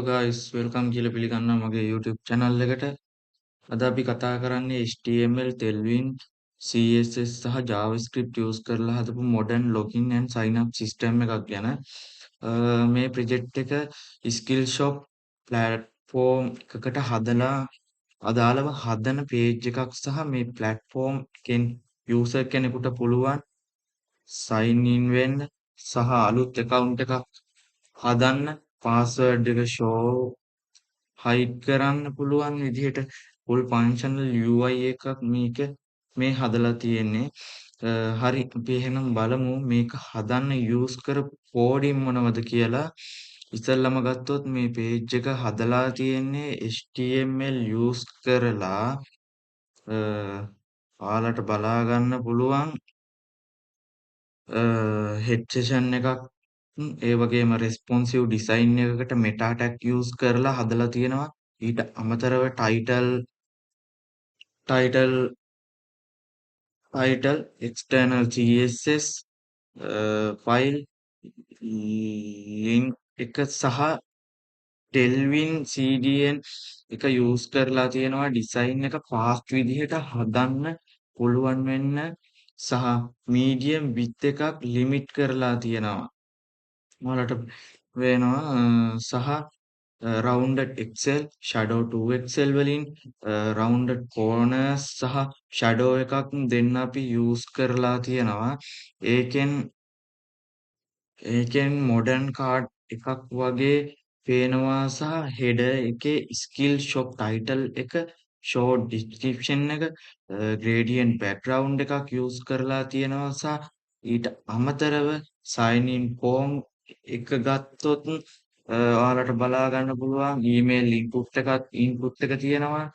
Hello guys welcome කියලා පිළිගන්නවා මගේ YouTube channel එකට. අද අපි කතා කරන්නේ HTML, Tailwind, CSS සහ JavaScript use කරලා හදපු modern login and sign up system එකක් ගැන. මේ project එක Skillshop platform එකකට හදලා අදාළව හදන page එකක් සහ මේ platform එකෙන් user කෙනෙකුට පුළුවන් sign in වෙන්න සහ අලුත් account එකක් හදන්න පාස්වර්ඩ් එක show hide කරන්න පුළුවන් විදිහට full functional UI එකක් මේක මේ හදලා තියෙන්නේ. හරි අපි එහෙනම් බලමු මේක හදන්න use කරපු coding මොනවද කියලා. ඉතින්ලම ගත්තොත් මේ page එක හදලා තියෙන්නේ HTML use කරලා ඔයාලට බලා ගන්න පුළුවන් head session එකක් ඒ වගේම responsive design එකකට meta tag use කරලා හදලා තියෙනවා. ඊට අමතරව title external CSS file link එක සහ Tailwind CDN එක use කරලා තියෙනවා design එක fast විදිහට හදන්න පුළුවන් වෙන්න සහ medium width එකක් limit කරලා තියෙනවා. ඔයාලට වෙනවා සහ rounded excel shadow 2 excel වලින් rounded corners සහ shadow එකක් දෙන්න අපි use කරලා තියෙනවා. ඒකෙන් modern card එකක් වගේ පේනවා සහ header එකේ skill shop title එක short description එක gradient background එකක් use කරලා තියෙනවා සහ ඊට අමතරව sign in form එක ගත්තොත් ඔයාලට බලා ගන්න පුළුවන් email input එක තියෙනවා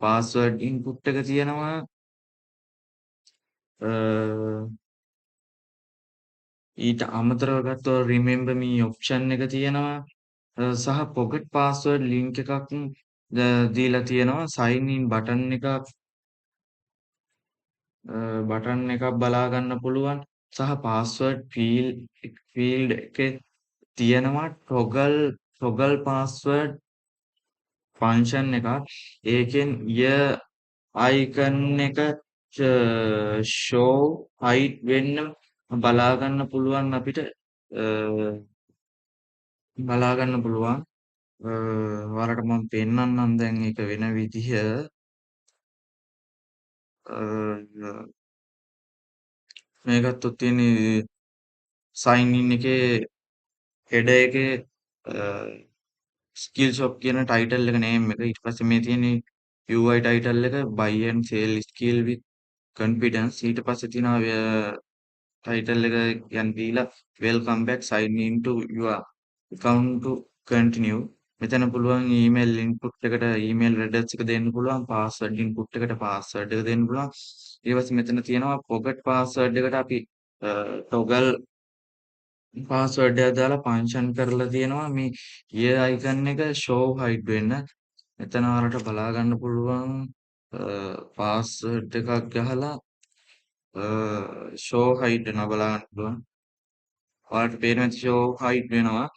password input එක තියෙනවා ඊට අමතරව ගත්තොත් remember me option එක තියෙනවා සහ forget password link එකක් දීලා තියෙනවා sign in button එකක් බලා ගන්න පුළුවන් සහ password field එකේ තියෙනවා toggle password function එකක්. ඒකෙන් ear icon එක show hide වෙන්න බලා ගන්න පුළුවන් අපිට බලා ගන්න පුළුවන්. ඔයාලට මම පෙන්නන්නම් දැන් ඒක වෙන විදිහ. මේ ගත්තොත් තියෙන්නේ sign in එකේ header එකේ Skillshop කියන title එක name එක. ඊට පස්සේ මේ තියෙන්නේ UI title එක buy and sell skill with confidence. ඊට පස්සේ තියෙනවා title එක කියන්නේ දීලා welcome back sign in to your account to continue. මෙතන පුළුවන් email input එකට email address එක දෙන්න පුළුවන් password input එකට password එක දෙන්න පුළුවන්. ඊට පස්සේ මෙතන තියෙනවා forget password එකට අපි toggle password එක දාලා function කරලා තියෙනවා මේ ear icon එක show hide වෙන්න. මෙතන ඔයාලට බලා ගන්න පුළුවන් password එකක් ගහලා show hide වෙනවා බලා ගන්න පුළුවන්. ඔයාලට පේනවා show hide වෙනවා.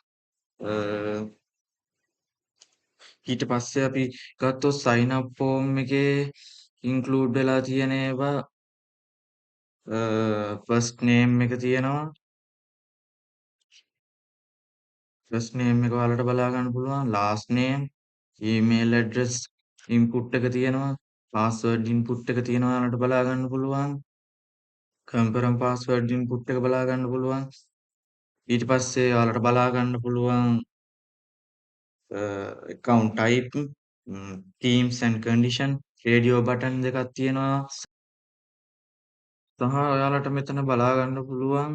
ඊට පස්සේ අපි ගත්තොත් sign up form එකේ include වෙලා තියෙන ඒවා first name එක තියෙනවා. first name එක ඔයාලට බලා ගන්න පුළුවන් last name email address input එක තියෙනවා password input එක තියෙනවා ඔයාලට බලා ගන්න පුළුවන් confirm password input එක බලා ගන්න පුළුවන් ඊට පස්සේ ඔයාලට බලා ගන්න පුළුවන් account type themes and condition radio button දෙකක් තියෙනවා සහ ඔයාලට මෙතන බලා ගන්න පුළුවන්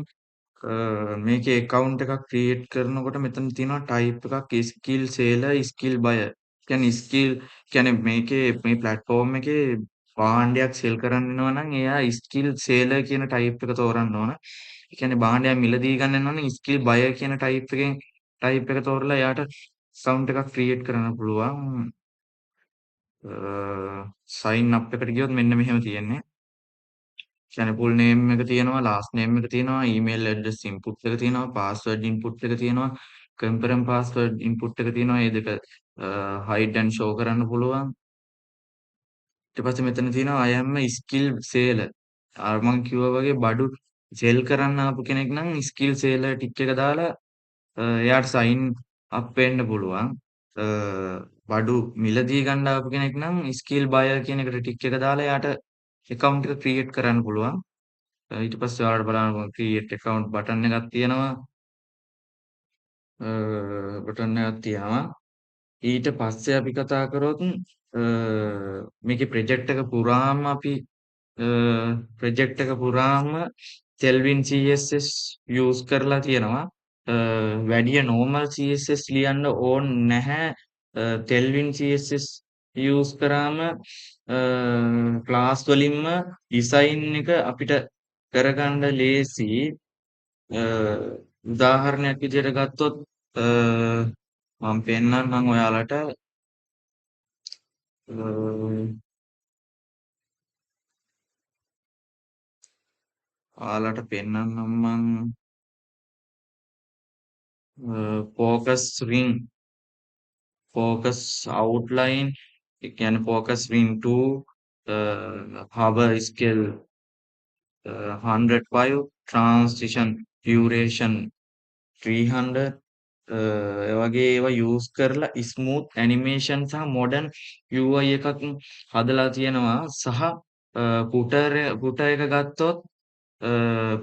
මේකේ account එකක් create කරනකොට මෙතන තියෙනවා type එකක් skill seller skill buyer කියන්නේ මේකේ මේ platform එකේ භාණ්ඩයක් sell කරන්න වෙනවා නම් එයා skill seller කියන type එක තෝරන්න ඕන. ඒ කියන්නේ භාණ්ඩයක් මිලදී ගන්න වෙනවා නම් skill buyer කියන type එක තෝරලා එයාට account එකක් create කරන්න පුළුවන්. sign up එකට ගියොත් මෙන්න මෙහෙම තියෙන්නේ. කියන්නේ full name එක තියෙනවා last name එක තියෙනවා email address input එක තියෙනවා password input එක තියෙනවා කම්පරම් පාස්වර්ඩ් ඉන්පුට් එක තියෙනවා. ඒ දෙක හයිඩ් ඇන්ඩ් ෂෝ කරන්න පුළුවන්. ඊට පස්සේ මෙතන තියෙනවා I am a skill seller. අර මං කිව්වා වගේ බඩු සෙල් කරන්න ආපු කෙනෙක් නම් ස්කිල් සේලර් ටික් එක දාලා එයාට සයින් අප් වෙන්න පුළුවන්. අ බඩු මිලදී ගන්න ආපු කෙනෙක් නම් ස්කිල් බයර් කියන එකට ටික් එක දාලා එයාට account එක ක්‍රියේට් කරන්න පුළුවන්. ඊට පස්සේ ඔයාලට බලන්න පුළුවන් ක්‍රියේට් account බටන් එකක් තියෙනවා. බටන් එකක් තියෙනවා. ඊට පස්සේ අපි කතා කරොත් මේකේ ප්‍රොජෙක්ට් එක පුරාම අපි ප්‍රොජෙක්ට් එක පුරාම Tailwind CSS යූස් කරලා තියෙනවා. වැඩිය normal CSS ලියන්න ඕන නැහැ. Tailwind CSS යූස් කරාම ක්ලාස් වලින්ම ඩිසයින් එක අපිට කරගන්න ලේසි. උදාහරණයක් විදිහට ගත්තොත් මම පෙන්නන්නම් ඔයාලට. ඔයාලට පෙන්නන්නම් මං focus ring, focus outline, ඒ කියන්නේ focus ring 2, hover scale 105, transition duration 300, ඒ වගේ ඒවා යූස් කරලා ස්මූත් ඇනිමේෂන් සහ මොඩර්න් UI එකක් හදලා තියෙනවා. සහ footer එක ගත්තොත්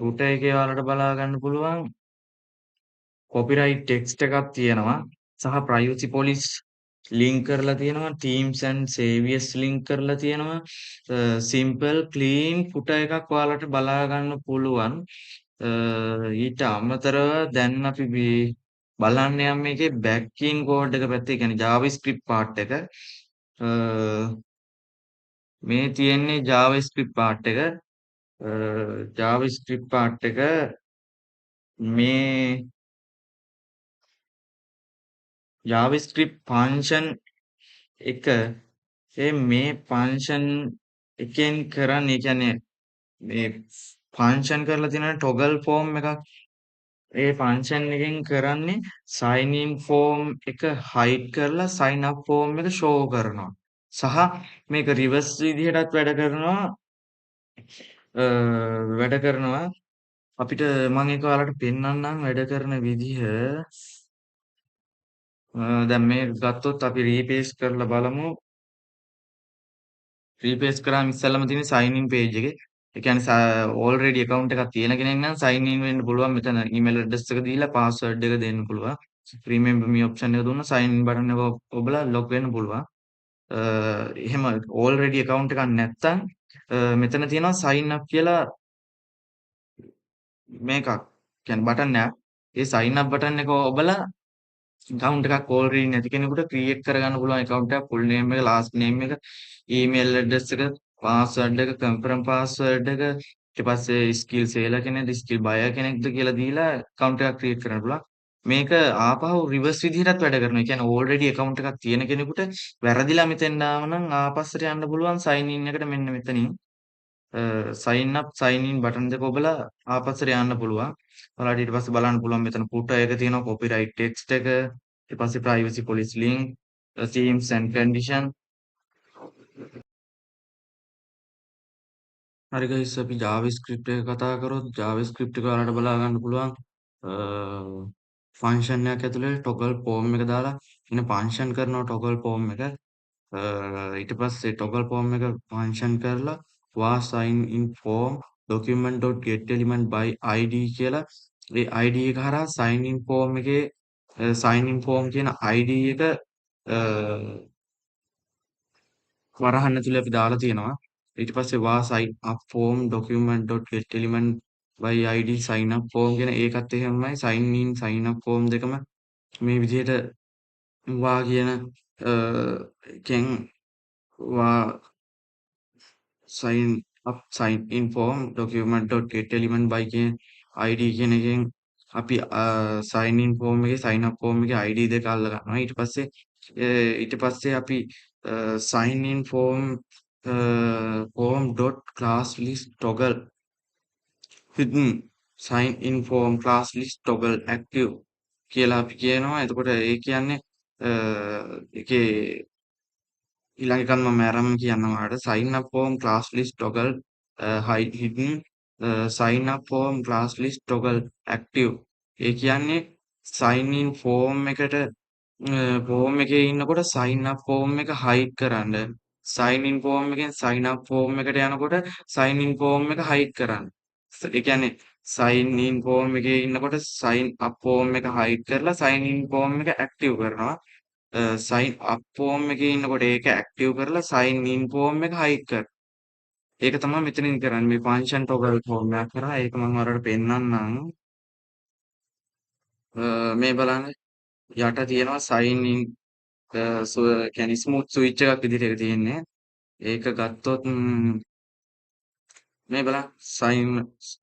footer එකේ ඔයාලට බලා ගන්න පුළුවන් කොපිරයිට් ටෙක්ස්ට් එකක් තියෙනවා. සහ ප්‍රයිවසි පොලිස් ලින්ක් කරලා තියෙනවා. තීම්ස් ඇන්ඩ් සේවියර්ස් ලින්ක් කරලා තියෙනවා. සිම්පල් ක්ලීන් footer එකක් ඔයාලට බලා ගන්න පුළුවන්. ඊට අමතරව දැන් අපි බලන්න යම් මේකේ බෑක් ඉන් කෝඩ් එක පැත්තේ, ඒ කියන්නේ JavaScript part එක. මේ තියෙන්නේ JavaScript part එක. JavaScript part එක මේ JavaScript function එක මේ function එකෙන් කරන්නේ, ඒ කියන්නේ මේ function කරලා තියෙන toggle form එකක්. ඒ function එකෙන් කරන්නේ sign in form එක hide කරලා sign up form එක show කරනවා. සහ මේක reverse විදිහටත් වැඩ කරනවා. අපිට මම ඒක ඔයාලට පෙන්නන්නම් වැඩ කරන විදිහ. දැන් මේක ගත්තොත් අපි රීපේස් කරලා බලමු. රීපේස් කරාම ඉස්සෙල්ලාම තියෙන sign in page එකේ. ඒ කියන්නේ already account එකක් තියෙන කෙනෙක් නම් sign in වෙන්න පුළුවන්. මෙතන email address එක දීලා password එක දෙන්න පුළුවන්. remember me option එක දුන්නා sign in button එක ඔබලා log වෙන්න පුළුවන්. එහෙම already account එකක් නැත්නම් මෙතන තියෙනවා sign up කියලා මේකක්. කියන්නේ බටන් එකක්. ඒ sign up button එක ඔබලා account එකක් already නැති කෙනෙකුට create කරගන්න පුළුවන් account එකක්, full name එක, last name එක, email address එක, password එක, confirm password එක, ඊට පස්සේ skill seller කෙනෙක්ද, skill buyer කෙනෙක්ද කියලා දීලා account එකක් create කරන්න පුළුවන්. මේක ආපහු reverse විදිහටත් වැඩ කරනවා. ඒ කියන්නේ already account එකක් තියෙන කෙනෙකුට වැරදිලා මෙතෙන් ආව නම් ආපස්සට යන්න පුළුවන් sign in එකට මෙන්න මෙතනින්. sign up sign in button දෙක ඔබලා ආපස්සට යන්න පුළුවන්. ඔයාලට ඊට පස්සේ බලන්න පුළුවන් මෙතන footer එක තියෙනවා, copyright text එක, ඊට පස්සේ privacy policy link, themes and condition. හරි guys, අපි JavaScript එක කතා කරොත් JavaScript එක ඔයාලට බලා ගන්න පුළුවන් ෆන්ක්ෂන් එකක් ඇතුලේ toggle form එක දාලා ඉන්න ෆන්ක්ෂන් කරනවා toggle form එක. ඊට පස්සේ toggle form එක ෆන්ක්ෂන් කරලා was sign in form document.getElement by id කියලා ඒ id එක හරහා sign in form එකේ sign in form කියන id එක වරහන් ඇතුලේ අපි දාලා තියෙනවා. ඊට පස්සේ was sign up form document.getElement by id sign up form කියන ඒකත් එහෙමයි. sign in sign up form දෙකම මේ විදිහට වා කියන එකෙන් වා sign up sign in form document.getElement by කියන id කියන එකෙන් අපි sign in form එකේ sign up form එකේ id දෙක අල්ල ගන්නවා. ඊට පස්සේ අපි sign in form dot class list toggle hidden sign in form class list toggle active කියලා අපි කියනවා. එතකොට ඒ කියන්නේ ඒකේ ඊළඟ එකත් මම අරන් කියන්නම් ඔයාලට. sign up form class list toggle hide hidden sign up form class list toggle active. ඒ කියන්නේ sign in form එකට ෆෝම් එකේ ඉන්නකොට sign up form එක hide කරන්න. sign in form එකෙන් sign up form එකට යනකොට sign in form එක hide කරන්න. ඒ කියන්නේ sign in form එකේ ඉන්නකොට sign up form එක hide කරලා sign in form එක active කරනවා. sign up form එකේ ඉන්නකොට ඒක active කරලා sign in form එක hide කරනවා. ඒක තමයි මෙතනින් කරන්නේ. මේ function toggle form එකක් කරා. ඒක මම ඔයාලට පෙන්නන්නම්. මේ බලන්න යට තියෙනවා sign in කියන්නේ ස්මූත් ස්විච් එකක් විදිහට ඒක තියෙන්නේ. ඒක ගත්තොත් මේ බලන්න sign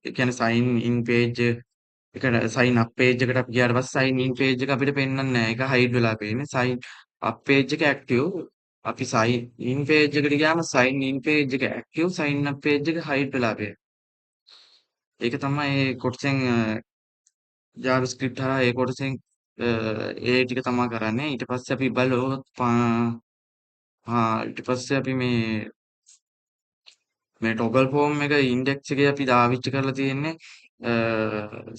ඒ කියන්නේ sign in page එකට sign up page එකට අපි ගියාට පස්සේ sign in page එක අපිට පෙන්වන්නේ නැහැ. ඒක hide වෙලා පේන්නේ. sign up page එක active. අපි sign in page එකට ගියාම sign in page එක active, sign up page එක hide වෙලා පේනවා. ඒක තමයි ඒ කොටසෙන් JavaScript හරහා ඒ කොටසෙන් ඒ ටික තමයි කරන්නේ. ඊට පස්සේ අපි බලුවොත් ඊට පස්සේ අපි මේ ටොගල් ෆෝම් එක ඉන්ඩෙක්ස් එකේ අපි පාවිච්චි කරලා තියෙන්නේ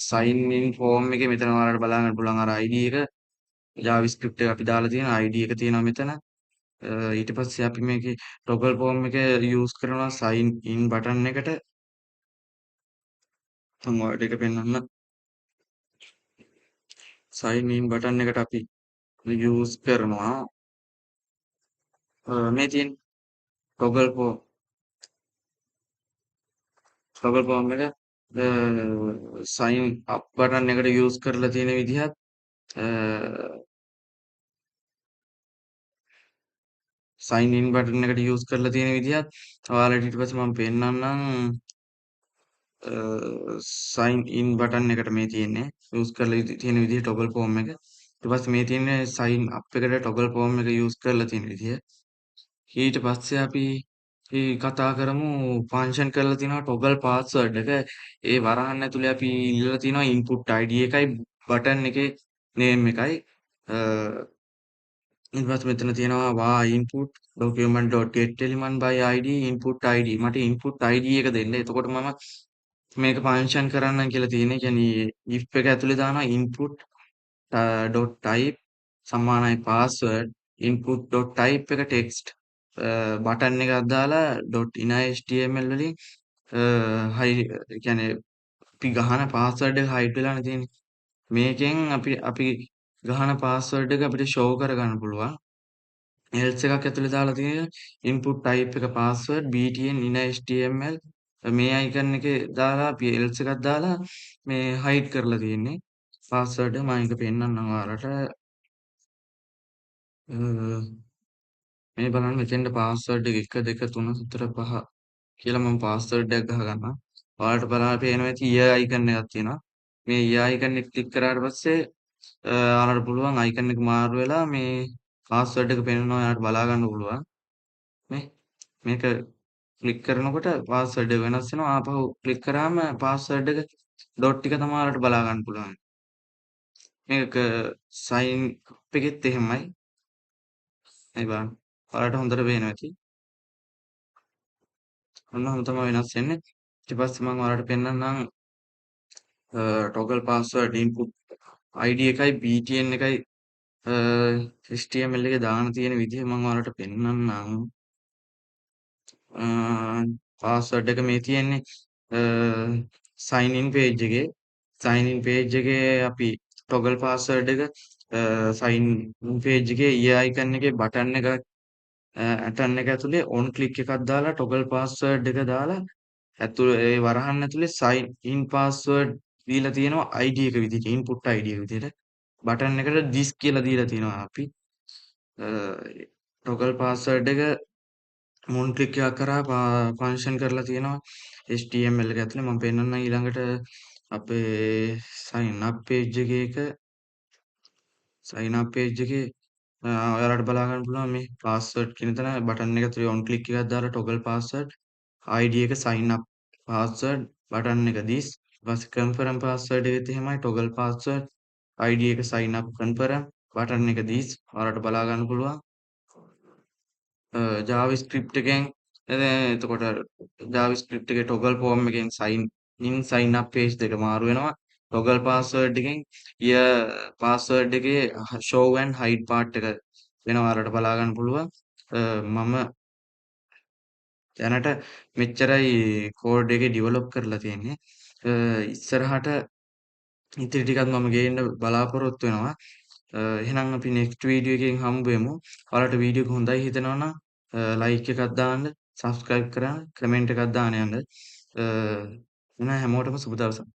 sign in form එකේ මෙතන ඔයාලට බලා ගන්න පුළුවන් අර ID එක JavaScript එක අපි දාලා තියෙන ID එක තියෙනවා මෙතන. ඊට පස්සේ අපි මේකේ ටොගල් ෆෝම් එක යූස් කරනවා sign in බටන් එකට. මම ඔයාලට ඒක පෙන්නන්න. sign in බටන් එකට අපි යූස් කරනවා මේ තියෙන ටොගල් ෆෝම් එක sign up බටන් එකට යූස් කරලා තියෙන විදිහත් sign in බටන් එකට යූස් කරලා තියෙන විදිහත් ඔයාලට ඊට පස්සේ මම පෙන්නන්නම් sign in බටන් එකට මේ තියෙන්නේ යූස් කරලා තියෙන විදිහ toggle form එක. ඊට පස්සේ මේ තියෙන්නේ sign up එකට toggle form එක යූස් කරලා තියෙන විදිහ. ඊට පස්සේ අපි කතා කරමු ෆන්ක්ෂන් කරලා තියෙනවා toggle password එක. ඒ වරහන් ඇතුලේ අපි ඉල්ලලා තියෙනවා input ID එකයි බටන් එකේ name එකයි. ඊට පස්සේ මෙතන තියෙනවා var input document.get element by id input id. මට input id එක දෙන්න. එතකොට මම මේක ෆන්ක්ෂන් කරන්නම් කියලා තියෙන්නේ. කියන්නේ if එක ඇතුලේ දානවා input dot type සමානයි password input dot type එක text බටන් එකක් දාලා dot init html වලින් කියන්නේ අපි ගහන password එක hide වෙලානේ තියෙන්නේ. මේකෙන් අපි ගහන password එක අපිට show කරගන්න පුළුවන්. else එකක් ඇතුලේ දාලා තියෙන input type එක password btn init html මේ icon එකේ දාලා අපි else එකක් දාලා මේ hide කරලා තියෙන්නේ. password එක මම ඒක පෙන්නන්නම් ඔයාලට. මේ බලන්න මෙතෙන්ට password එක 1 2 3 4 5 කියලා මම password එකක් ගහගන්නම්. ඔයාලට බලන්න පේනවා ඇති ear icon එකක් තියෙනවා. මේ ear icon එක ක්ලික් කරාට පස්සේ ඔයාලට පුළුවන් icon එක මාරු වෙලා මේ password එක පෙන්නනවා ඔයාලට බලා ගන්න පුළුවන්. නේ මේක ක්ලික් කරනකොට password එක වෙනස් වෙනවා. ආපහු ක්ලික් කරාම password එක ඩොට් ටික තමයි ඔයාලට බලා ගන්න පුළුවන්. මේක sign up එකෙත් එහෙමයි. මේ බලන්න. ඔයාලට හොඳට පේනවා ඇති. ඔන්න ඔහොම තමයි වෙනස් වෙන්නේ. ඊට පස්සේ මම ඔයාලට පෙන්නන්නම් toggle password input ID එකයි btn එකයි HTML එකේ දාන්න තියෙන විදිහ මම ඔයාලට පෙන්නන්නම්. password එක මේ තියෙන්නේ sign in page එකේ. sign in page එකේ අපි toggle password එක sign in page එකේ ear icon එකේ button එක button එක ඇතුලේ on click එකක් දාලා toggle password එක දාලා ඒ වරහන් ඇතුලේ sign in password දීලා තියෙනවා ID එක විදිහට input ID එක විදිහට. button එකට this කියලා දීලා තියෙනවා අපි. toggle password එක මොන් ක්ලික් එකක් කරා ෆන්ක්ෂන් කරලා තියෙනවා HTML එක ඇතුලේ. මම පෙන්නන්නම් ඊළඟට අපේ sign up page එකේ ඔයාලට බලා ගන්න පුළුවන් මේ password කියන තැන බටන් එක ඇතුලේ on click එකක් දාලා toggle password ID එක sign up password බටන් එක this ඊපස්සේ confirm password එකෙත් එහෙමයි toggle password ID එක sign up confirm බටන් එක දීස් ඔයාලට බලා ගන්න පුළුවන්. JavaScript එකෙන් එතකොට JavaScript එකේ toggle form එකෙන් sign in sign up page දෙක මාරු වෙනවා. toggle password එකෙන් password එකේ show and hide part එක වෙනවා ඔයාලට බලා ගන්න පුළුවන්. මම දැනට මෙච්චරයි කෝඩ් එකේ ඩෙවලොප් කරලා තියෙන්නේ. ඉස්සරහට ඉතිරි ටිකත් මම ගේන්න බලාපොරොත්තු වෙනවා. එහෙනම් අපි නෙක්ස්ට් වීඩියෝ එකකින් හම්බ වෙමු. ඔයාලට වීඩියෝ එක හොඳයි හිතෙනවා නම් ලයික් එකක් දාන්න, සබ්ස්ක්‍රයිබ් කරන්න, කමෙන්ට් එකක් දාන්න යන්න. එහෙනම් හැමෝටම සුබ දවසක්.